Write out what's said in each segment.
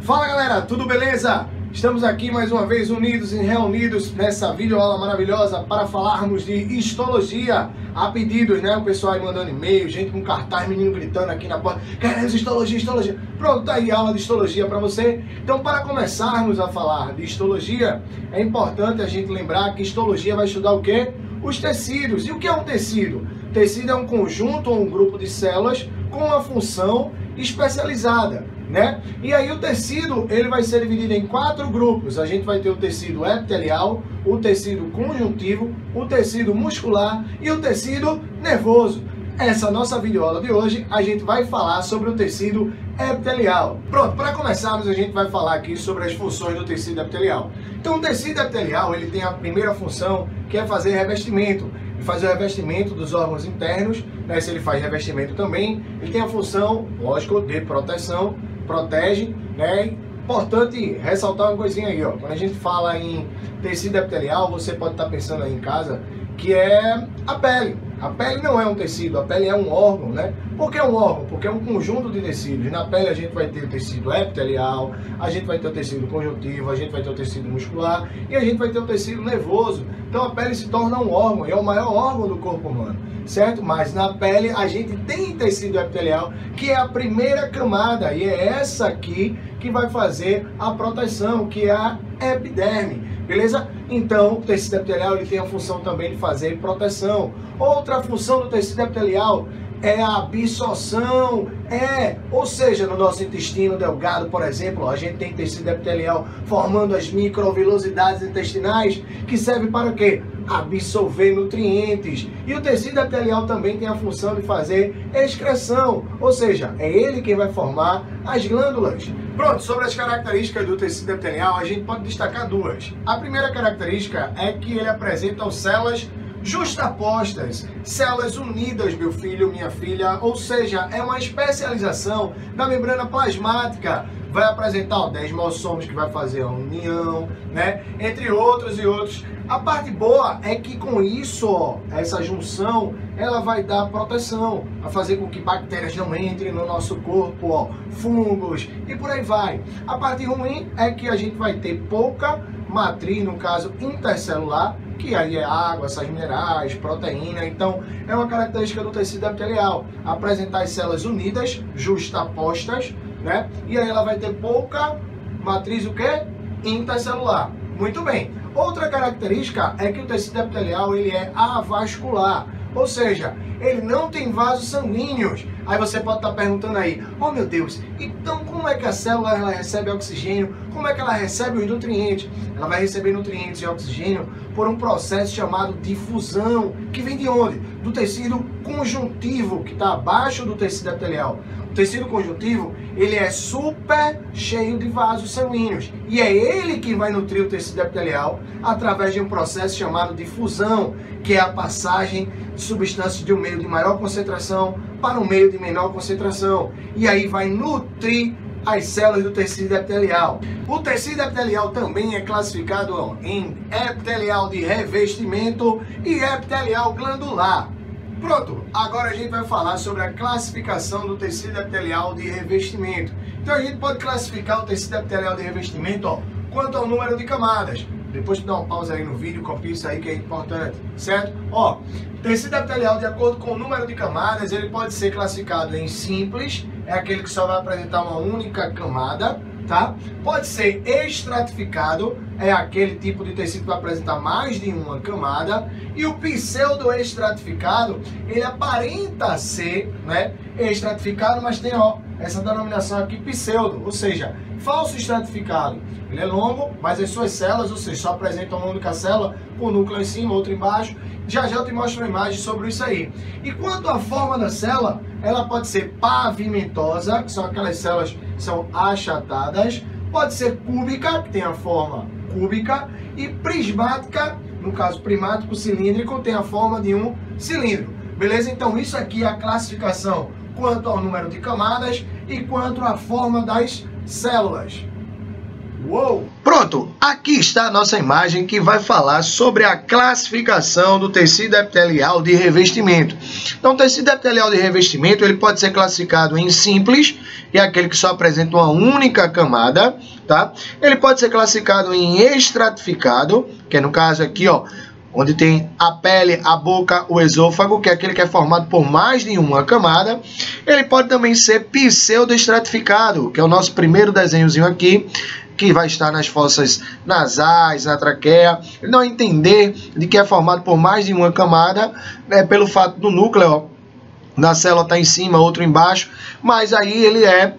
Fala galera, tudo beleza? Estamos aqui mais uma vez unidos e reunidos nessa videoaula maravilhosa para falarmos de histologia. A pedidos, né? O pessoal aí mandando e-mail, gente com cartaz, menino gritando aqui na porta: queremos histologia, histologia. Pronto, tá aí a aula de histologia para você. Então, para começarmos a falar de histologia, é importante a gente lembrar que histologia vai estudar o quê? Os tecidos. E o que é um tecido? Tecido é um conjunto ou um grupo de células com uma função especializada, né? E aí o tecido, ele vai ser dividido em 4 grupos. A gente vai ter o tecido epitelial, o tecido conjuntivo, o tecido muscular e o tecido nervoso. Essa nossa videoaula de hoje, a gente vai falar sobre o tecido epitelial. Pronto, para começarmos, a gente vai falar aqui sobre as funções do tecido epitelial. Então, o tecido epitelial, ele tem a primeira função, que é fazer revestimento. Fazer o revestimento dos órgãos internos, né? Se ele faz revestimento também, ele tem a função, lógico, de proteção, protege, né? Importante ressaltar uma coisinha aí, ó. Quando a gente fala em tecido epitelial, você pode estar pensando aí em casa que é a pele. A pele não é um tecido, a pele é um órgão, né? Por que um órgão? Porque é um conjunto de tecidos. Na pele a gente vai ter o tecido epitelial, a gente vai ter o tecido conjuntivo, a gente vai ter o tecido muscular e a gente vai ter o tecido nervoso. Então a pele se torna um órgão, é o maior órgão do corpo humano, certo? Mas na pele a gente tem tecido epitelial, que é a primeira camada, e é essa aqui que vai fazer a proteção, que é a epiderme. Beleza? Então, o tecido epitelial ele tem a função também de fazer proteção. Outra função do tecido epitelial é a absorção. Ou seja, no nosso intestino delgado, por exemplo, a gente tem tecido epitelial formando as microvilosidades intestinais, que serve para o quê? Absorver nutrientes. E o tecido epitelial também tem a função de fazer excreção, ou seja, é ele quem vai formar as glândulas. Pronto, sobre as características do tecido epitelial, a gente pode destacar 2. A primeira característica é que ele apresenta células justapostas, células unidas, meu filho, minha filha, ou seja, é uma especialização da membrana plasmática. Vai apresentar 10 desmossomos que vai fazer a união, né? Entre outros e outros. A parte boa é que com isso, ó, essa junção, ela vai dar proteção, vai fazer com que bactérias não entrem no nosso corpo, ó, fungos e por aí vai. A parte ruim é que a gente vai ter pouca matriz, no caso intercelular, que aí é água, sais minerais, proteína. Então, é uma característica do tecido epitelial, apresentar as células unidas, justapostas, né? E aí ela vai ter pouca matriz, o quê? Intercelular. Muito bem. Outra característica é que o tecido epitelial ele é avascular, ou seja, ele não tem vasos sanguíneos. Aí você pode estar perguntando aí: oh meu Deus, então como é que a célula ela recebe oxigênio? Como é que ela recebe os nutrientes? Ela vai receber nutrientes e oxigênio por um processo chamado difusão, que vem de onde? Do tecido conjuntivo, que está abaixo do tecido epitelial. O tecido conjuntivo, ele é super cheio de vasos sanguíneos. E é ele que vai nutrir o tecido epitelial através de um processo chamado difusão, que é a passagem de substâncias de um meio de maior concentração para um meio de menor concentração. E aí vai nutrir as células do tecido epitelial. O tecido epitelial também é classificado em epitelial de revestimento e epitelial glandular. Pronto, agora a gente vai falar sobre a classificação do tecido epitelial de revestimento. Então a gente pode classificar o tecido epitelial de revestimento, ó, quanto ao número de camadas. Depois tu dá uma pausa aí no vídeo, copia isso aí que é importante, certo? Ó, tecido epitelial, de acordo com o número de camadas, ele pode ser classificado em simples, é aquele que só vai apresentar uma única camada, tá? Pode ser estratificado, é aquele tipo de tecido que vai apresentar mais de uma camada. E o pseudo-estratificado, ele aparenta ser, né, estratificado, mas tem, ó, essa denominação aqui, pseudo, ou seja, falso estratificado. Ele é longo, mas as suas células, ou seja, só apresentam uma única célula, com o núcleo em cima, outro embaixo. Já eu te mostro uma imagem sobre isso aí. E quanto à forma da célula, ela pode ser pavimentosa, que são aquelas células que são achatadas. Pode ser cúbica, que tem a forma cúbica. E prismática, no caso primático cilíndrico, tem a forma de um cilindro. Beleza? Então isso aqui é a classificação quanto ao número de camadas e quanto à forma das células. Uou! Pronto! Pronto, aqui está a nossa imagem que vai falar sobre a classificação do tecido epitelial de revestimento. Então, o tecido epitelial de revestimento ele pode ser classificado em simples, que é aquele que só apresenta uma única camada, tá? Ele pode ser classificado em estratificado, que é no caso aqui, ó, onde tem a pele, a boca, o esôfago, que é aquele que é formado por mais de uma camada. Ele pode também ser pseudoestratificado, que é o nosso primeiro desenhozinho aqui, que vai estar nas fossas nasais, na traqueia. Ele não vai entender de que é formado por mais de uma camada, pelo fato do núcleo, ó, da célula estar em cima, outro embaixo, mas aí ele é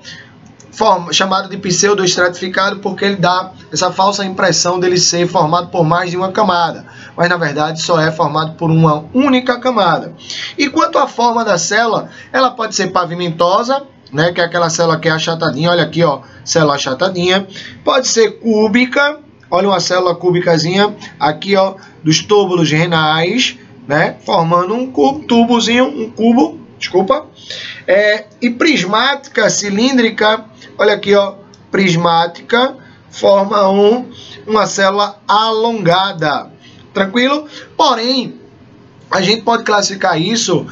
chamado de pseudoestratificado porque ele dá essa falsa impressão dele ser formado por mais de uma camada, mas na verdade só é formado por uma única camada. E quanto à forma da célula, ela pode ser pavimentosa, né, que é aquela célula que é achatadinha, olha aqui, ó, célula achatadinha. Pode ser cúbica, olha uma célula cúbicazinha aqui, ó, dos túbulos renais, né, formando um cubo, um cubo, desculpa. E prismática, cilíndrica, olha aqui, ó, prismática, forma uma célula alongada, tranquilo? Porém, a gente pode classificar isso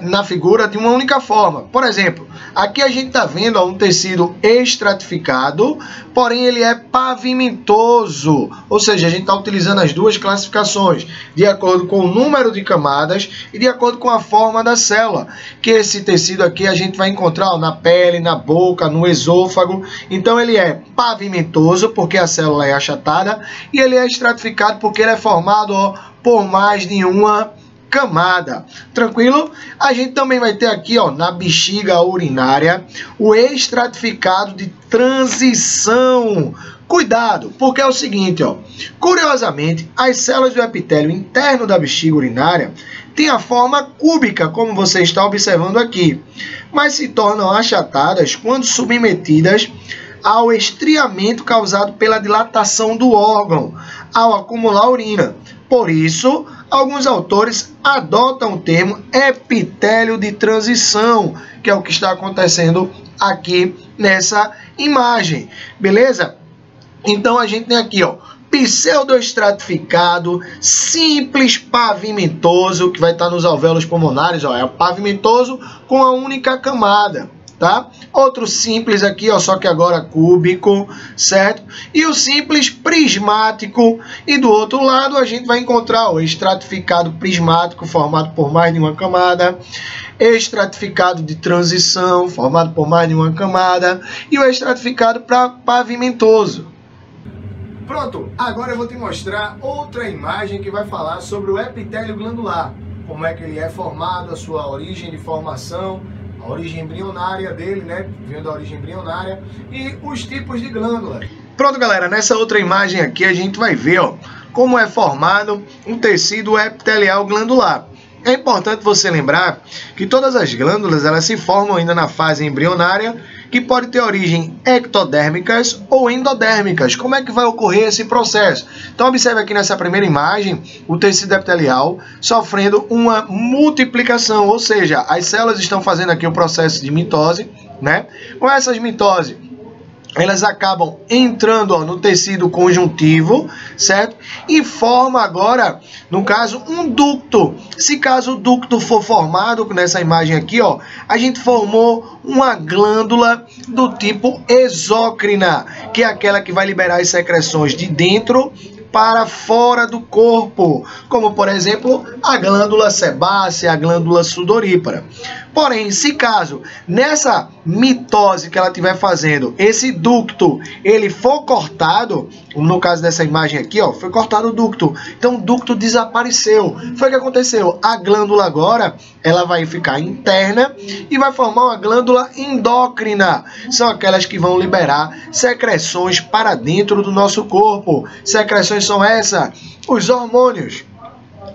na figura de uma única forma. Por exemplo, aqui a gente está vendo, ó, um tecido estratificado, porém ele é pavimentoso. Ou seja, a gente está utilizando as duas classificações, de acordo com o número de camadas e de acordo com a forma da célula. Que esse tecido aqui a gente vai encontrar, ó, na pele, na boca, no esôfago. Então ele é pavimentoso, porque a célula é achatada, e ele é estratificado porque ele é formado, ó, por mais de uma camada. Tranquilo? A gente também vai ter aqui, ó, na bexiga urinária, o estratificado de transição. Cuidado, porque é o seguinte, ó, curiosamente, as células do epitélio interno da bexiga urinária têm a forma cúbica, como você está observando aqui, mas se tornam achatadas quando submetidas ao estriamento causado pela dilatação do órgão, ao acumular urina. Por isso, alguns autores adotam o termo epitélio de transição, que é o que está acontecendo aqui nessa imagem, beleza? Então, a gente tem aqui, ó, pseudoestratificado, simples pavimentoso, que vai estar nos alvéolos pulmonares, ó, é pavimentoso com a única camada. Tá? Outro simples aqui, ó, só que agora cúbico, certo? E o simples prismático. E do outro lado a gente vai encontrar o estratificado prismático, formado por mais de uma camada, estratificado de transição, formado por mais de uma camada, e o estratificado para pavimentoso. Pronto, agora eu vou te mostrar outra imagem que vai falar sobre o epitélio glandular, como é que ele é formado, a sua origem de formação, a origem embrionária dele, né? Vendo da origem embrionária, e os tipos de glândulas. Pronto, galera, nessa outra imagem aqui a gente vai ver, ó, como é formado um tecido epitelial glandular. É importante você lembrar que todas as glândulas elas se formam ainda na fase embrionária, que pode ter origem ectodérmicas ou endodérmicas. Como é que vai ocorrer esse processo? Então, observe aqui nessa primeira imagem o tecido epitelial sofrendo uma multiplicação, ou seja, as células estão fazendo aqui o processo de mitose, né? Com essas mitoses, elas acabam entrando, ó, no tecido conjuntivo, certo? E forma agora, no caso, um ducto. Se caso o ducto for formado, nessa imagem aqui, ó, a gente formou uma glândula do tipo exócrina, que é aquela que vai liberar as secreções de dentro para fora do corpo, como por exemplo a glândula sebácea, a glândula sudorípara. Porém, se caso nessa mitose que ela estiver fazendo, esse ducto ele for cortado, no caso dessa imagem aqui, ó, foi cortado o ducto, então o ducto desapareceu. Foi o que aconteceu? A glândula agora ela vai ficar interna e vai formar uma glândula endócrina. São aquelas que vão liberar secreções para dentro do nosso corpo. Secreções são essas, os hormônios,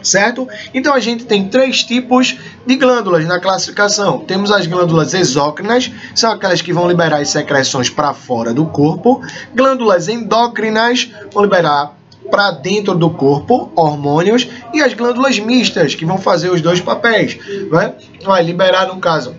certo? Então a gente tem três tipos de glândulas na classificação. Temos as glândulas exócrinas, são aquelas que vão liberar as secreções para fora do corpo. Glândulas endócrinas vão liberar para dentro do corpo hormônios, e as glândulas mistas, que vão fazer os dois papéis, né? Vai liberar, no caso,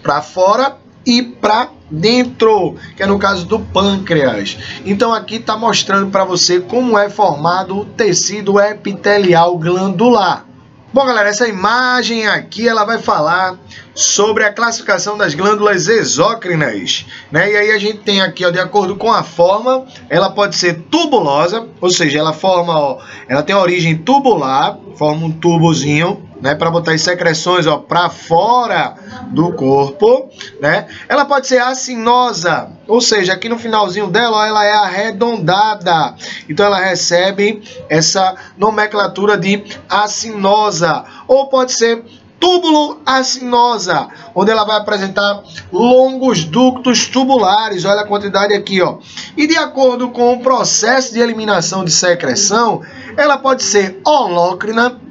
para fora ir para dentro, que é no caso do pâncreas. Então aqui está mostrando para você como é formado o tecido epitelial glandular. Bom, galera, essa imagem aqui ela vai falar sobre a classificação das glândulas exócrinas, né? E aí a gente tem aqui, ó, de acordo com a forma, ela pode ser tubulosa, ou seja, ela forma, ó, ela tem a origem tubular, forma um tubozinho, né, para botar as secreções, ó, para fora do corpo, né? Ela pode ser acinosa, ou seja, aqui no finalzinho dela, ó, ela é arredondada. Então ela recebe essa nomenclatura de acinosa, ou pode ser túbulo-acinosa, onde ela vai apresentar longos ductos tubulares, olha a quantidade aqui, ó. E de acordo com o processo de eliminação de secreção, ela pode ser holócrina.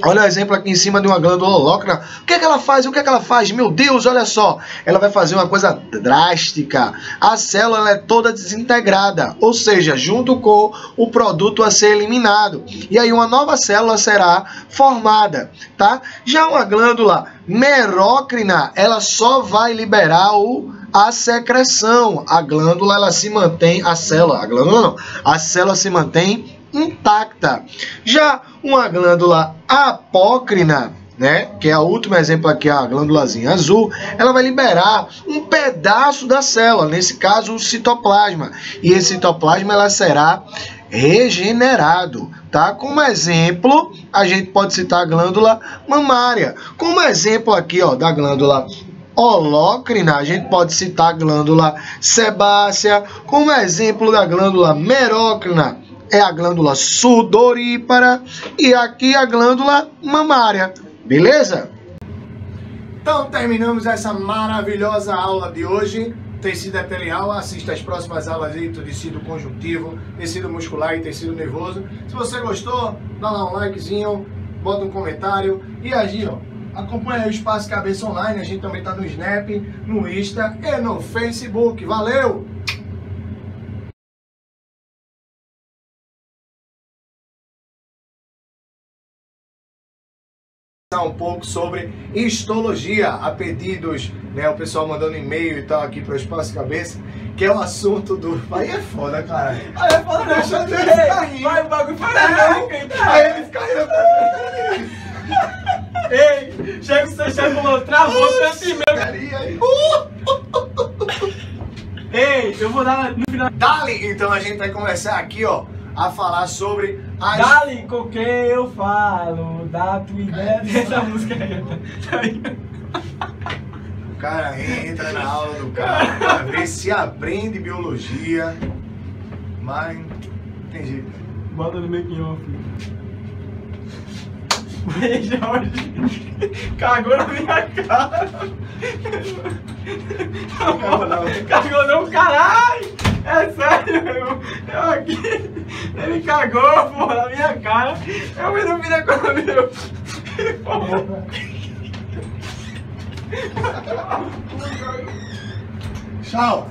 Olha o exemplo aqui em cima de uma glândula holócrina. O que é que ela faz? O que é que ela faz? Meu Deus, olha só. Ela vai fazer uma coisa drástica. A célula ela é toda desintegrada, ou seja, junto com o produto a ser eliminado. E aí uma nova célula será formada, tá? Já uma glândula merócrina, ela só vai liberar a secreção. A glândula ela se mantém, a glândula não, a célula se mantém intacta. Já uma glândula apócrina, né, que é o último exemplo aqui, a glândulazinha azul, ela vai liberar um pedaço da célula, nesse caso o citoplasma, e esse citoplasma ela será regenerado, tá? Como exemplo, a gente pode citar a glândula mamária. Como exemplo aqui, ó, da glândula holócrina, a gente pode citar a glândula sebácea. Como exemplo da glândula merócrina, é a glândula sudorípara, e aqui a glândula mamária, beleza? Então terminamos essa maravilhosa aula de hoje, tecido epitelial. Assista as próximas aulas aí, tecido conjuntivo, tecido muscular e tecido nervoso. Se você gostou, dá lá um likezinho, bota um comentário e aí, ó, acompanha aí o Espaço Cabeça Online. A gente também tá no Snap, no Insta e no Facebook. Valeu! Um pouco sobre histologia a pedidos, né? O pessoal mandando e-mail e tal aqui para o Espaço Cabeça, que é o assunto do. Aí é foda, cara. Aí é foda, não. Deixa ele ficar rindo. Vai, o bagulho foi não. Aí ele fica rindo. Ei, chega o seu chefe falou, travou tanto e-mail. Ei, eu vou dar no final. Dali, então a gente vai começar aqui, ó, a falar sobre as... Dali com quem eu falo, da tua ideia dessa música aí. O cara entra na aula do cara pra ver se aprende biologia, mas não tem jeito. Bota no making off. Ei, Jorge, cagou na minha cara. Cagou não, caralho. É sério, eu aqui. Ele cagou, porra, na minha cara. Eu não vi na cor meu. Tchau.